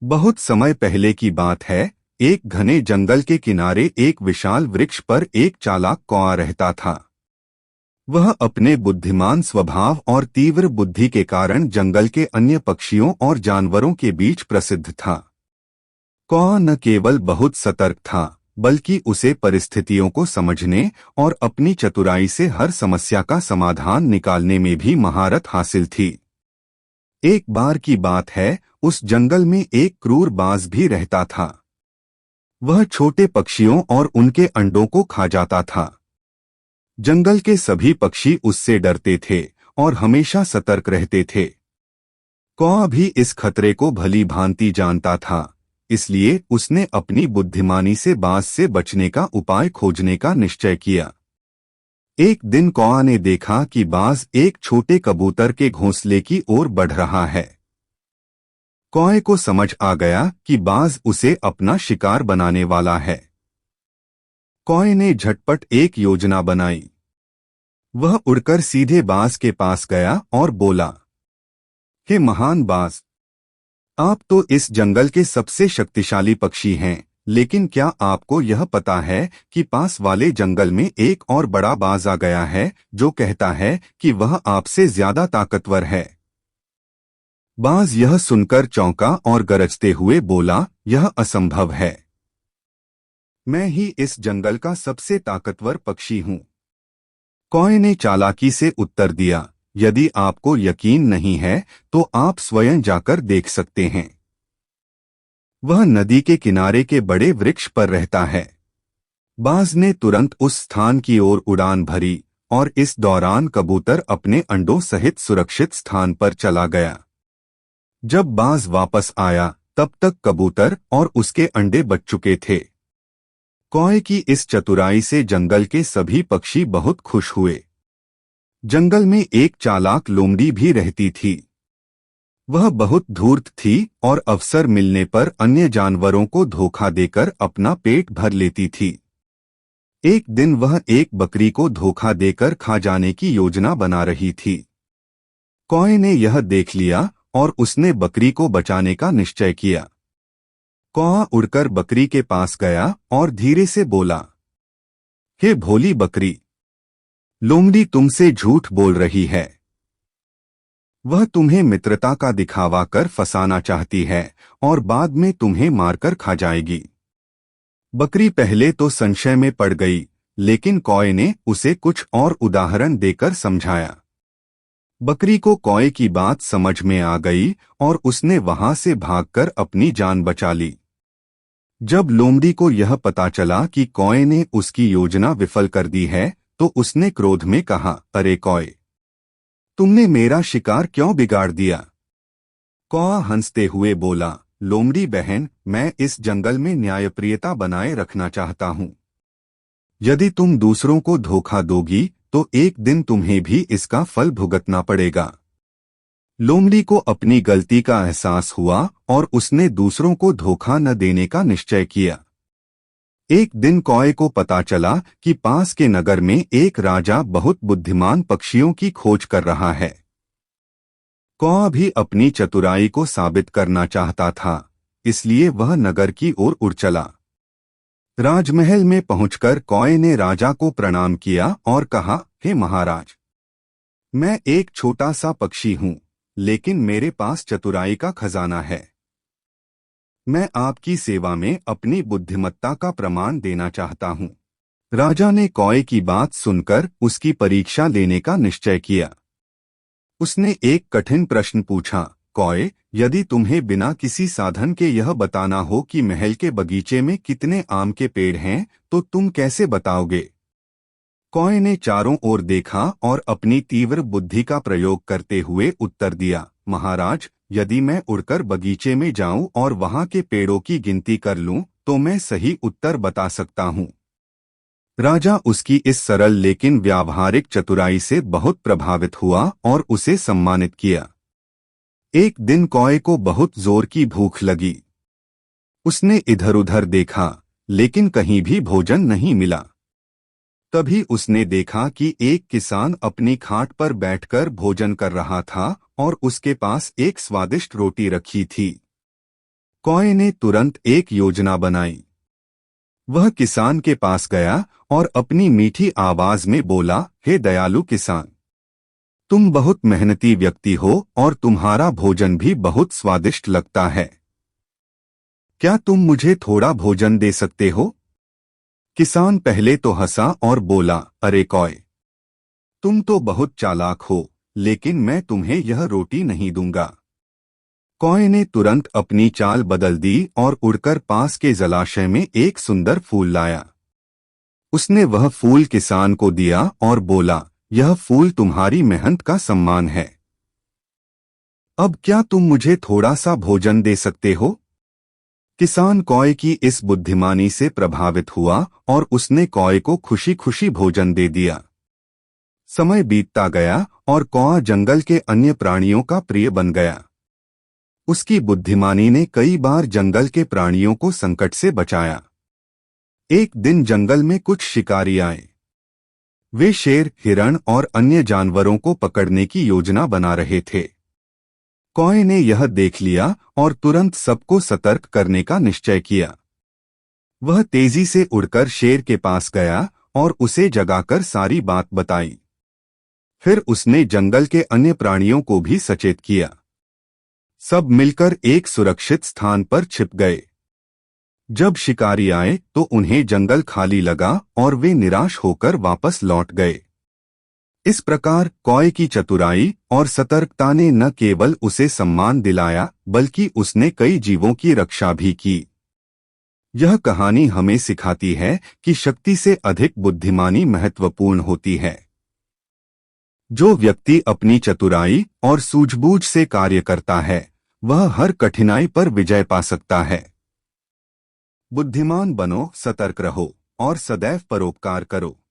बहुत समय पहले की बात है। एक घने जंगल के किनारे एक विशाल वृक्ष पर एक चालाक कौआ रहता था। वह अपने बुद्धिमान स्वभाव और तीव्र बुद्धि के कारण जंगल के अन्य पक्षियों और जानवरों के बीच प्रसिद्ध था। कौआ न केवल बहुत सतर्क था, बल्कि उसे परिस्थितियों को समझने और अपनी चतुराई से हर समस्या का समाधान निकालने में भी महारत हासिल थी। एक बार की बात है, उस जंगल में एक क्रूर बाज भी रहता था। वह छोटे पक्षियों और उनके अंडों को खा जाता था। जंगल के सभी पक्षी उससे डरते थे और हमेशा सतर्क रहते थे। कौआ भी इस खतरे को भली भांति जानता था, इसलिए उसने अपनी बुद्धिमानी से बाज से बचने का उपाय खोजने का निश्चय किया। एक दिन कौआ ने देखा कि बाज एक छोटे कबूतर के घोंसले की ओर बढ़ रहा है। कौए को समझ आ गया कि बाज उसे अपना शिकार बनाने वाला है। कौए ने झटपट एक योजना बनाई। वह उड़कर सीधे बाज के पास गया और बोला, हे महान बाज, आप तो इस जंगल के सबसे शक्तिशाली पक्षी हैं, लेकिन क्या आपको यह पता है कि पास वाले जंगल में एक और बड़ा बाज आ गया है जो कहता है कि वह आपसे ज्यादा ताकतवर है। बाज यह सुनकर चौंका और गरजते हुए बोला, यह असंभव है। मैं ही इस जंगल का सबसे ताकतवर पक्षी हूँ। कौए ने चालाकी से उत्तर दिया, यदि आपको यकीन नहीं है तो आप स्वयं जाकर देख सकते हैं। वह नदी के किनारे के बड़े वृक्ष पर रहता है। बाज ने तुरंत उस स्थान की ओर उड़ान भरी और इस दौरान कबूतर अपने अंडों सहित सुरक्षित स्थान पर चला गया। जब बाज वापस आया तब तक कबूतर और उसके अंडे बच चुके थे। कौए की इस चतुराई से जंगल के सभी पक्षी बहुत खुश हुए। जंगल में एक चालाक लोमड़ी भी रहती थी। वह बहुत धूर्त थी और अवसर मिलने पर अन्य जानवरों को धोखा देकर अपना पेट भर लेती थी। एक दिन वह एक बकरी को धोखा देकर खा जाने की योजना बना रही थी। कौए ने यह देख लिया और उसने बकरी को बचाने का निश्चय किया। कौआ उड़कर बकरी के पास गया और धीरे से बोला, हे भोली बकरी, लोमड़ी तुमसे झूठ बोल रही है। वह तुम्हें मित्रता का दिखावा कर फंसाना चाहती है और बाद में तुम्हें मारकर खा जाएगी। बकरी पहले तो संशय में पड़ गई, लेकिन कौए ने उसे कुछ और उदाहरण देकर समझाया। बकरी को कौए की बात समझ में आ गई और उसने वहां से भागकर अपनी जान बचा ली। जब लोमड़ी को यह पता चला कि कौए ने उसकी योजना विफल कर दी है, तो उसने क्रोध में कहा, अरे कौए, तुमने मेरा शिकार क्यों बिगाड़ दिया? कौआ हंसते हुए बोला, लोमड़ी बहन, मैं इस जंगल में न्यायप्रियता बनाए रखना चाहता हूँ। यदि तुम दूसरों को धोखा दोगी तो एक दिन तुम्हें भी इसका फल भुगतना पड़ेगा। लोमड़ी को अपनी गलती का एहसास हुआ और उसने दूसरों को धोखा न देने का निश्चय किया। एक दिन कौए को पता चला कि पास के नगर में एक राजा बहुत बुद्धिमान पक्षियों की खोज कर रहा है। कौआ भी अपनी चतुराई को साबित करना चाहता था, इसलिए वह नगर की ओर उड़ चला। राजमहल में पहुंचकर कौए ने राजा को प्रणाम किया और कहा, हे महाराज, मैं एक छोटा सा पक्षी हूँ, लेकिन मेरे पास चतुराई का खजाना है। मैं आपकी सेवा में अपनी बुद्धिमत्ता का प्रमाण देना चाहता हूँ। राजा ने कौए की बात सुनकर उसकी परीक्षा लेने का निश्चय किया। उसने एक कठिन प्रश्न पूछा, कौए, यदि तुम्हें बिना किसी साधन के यह बताना हो कि महल के बगीचे में कितने आम के पेड़ हैं, तो तुम कैसे बताओगे? कौए ने चारों ओर देखा और अपनी तीव्र बुद्धि का प्रयोग करते हुए उत्तर दिया, महाराज, यदि मैं उड़कर बगीचे में जाऊं और वहां के पेड़ों की गिनती कर लूं, तो मैं सही उत्तर बता सकता हूं। राजा उसकी इस सरल लेकिन व्यावहारिक चतुराई से बहुत प्रभावित हुआ और उसे सम्मानित किया। एक दिन कौए को बहुत जोर की भूख लगी। उसने इधर-उधर देखा, लेकिन कहीं भी भोजन नहीं मिला। तभी उसने देखा कि एक किसान अपनी खाट पर बैठकर भोजन कर रहा था और उसके पास एक स्वादिष्ट रोटी रखी थी। कौए ने तुरंत एक योजना बनाई। वह किसान के पास गया और अपनी मीठी आवाज में बोला, हे दयालु किसान, तुम बहुत मेहनती व्यक्ति हो और तुम्हारा भोजन भी बहुत स्वादिष्ट लगता है। क्या तुम मुझे थोड़ा भोजन दे सकते हो? किसान पहले तो हंसा और बोला, अरे कौए, तुम तो बहुत चालाक हो, लेकिन मैं तुम्हें यह रोटी नहीं दूंगा। कौए ने तुरंत अपनी चाल बदल दी और उड़कर पास के जलाशय में एक सुंदर फूल लाया। उसने वह फूल किसान को दिया और बोला, यह फूल तुम्हारी मेहनत का सम्मान है। अब क्या तुम मुझे थोड़ा सा भोजन दे सकते हो? किसान कौए की इस बुद्धिमानी से प्रभावित हुआ और उसने कौए को खुशी खुशी भोजन दे दिया। समय बीतता गया और कौआ जंगल के अन्य प्राणियों का प्रिय बन गया। उसकी बुद्धिमानी ने कई बार जंगल के प्राणियों को संकट से बचाया। एक दिन जंगल में कुछ शिकारी आए। वे शेर, हिरण और अन्य जानवरों को पकड़ने की योजना बना रहे थे। कौए ने यह देख लिया और तुरंत सबको सतर्क करने का निश्चय किया। वह तेजी से उड़कर शेर के पास गया और उसे जगाकर सारी बात बताई। फिर उसने जंगल के अन्य प्राणियों को भी सचेत किया। सब मिलकर एक सुरक्षित स्थान पर छिप गए। जब शिकारी आए तो उन्हें जंगल खाली लगा और वे निराश होकर वापस लौट गए। इस प्रकार कौए की चतुराई और सतर्कता ने न केवल उसे सम्मान दिलाया, बल्कि उसने कई जीवों की रक्षा भी की। यह कहानी हमें सिखाती है कि शक्ति से अधिक बुद्धिमानी महत्वपूर्ण होती है। जो व्यक्ति अपनी चतुराई और सूझबूझ से कार्य करता है, वह हर कठिनाई पर विजय पा सकता है। बुद्धिमान बनो, सतर्क रहो और सदैव परोपकार करो।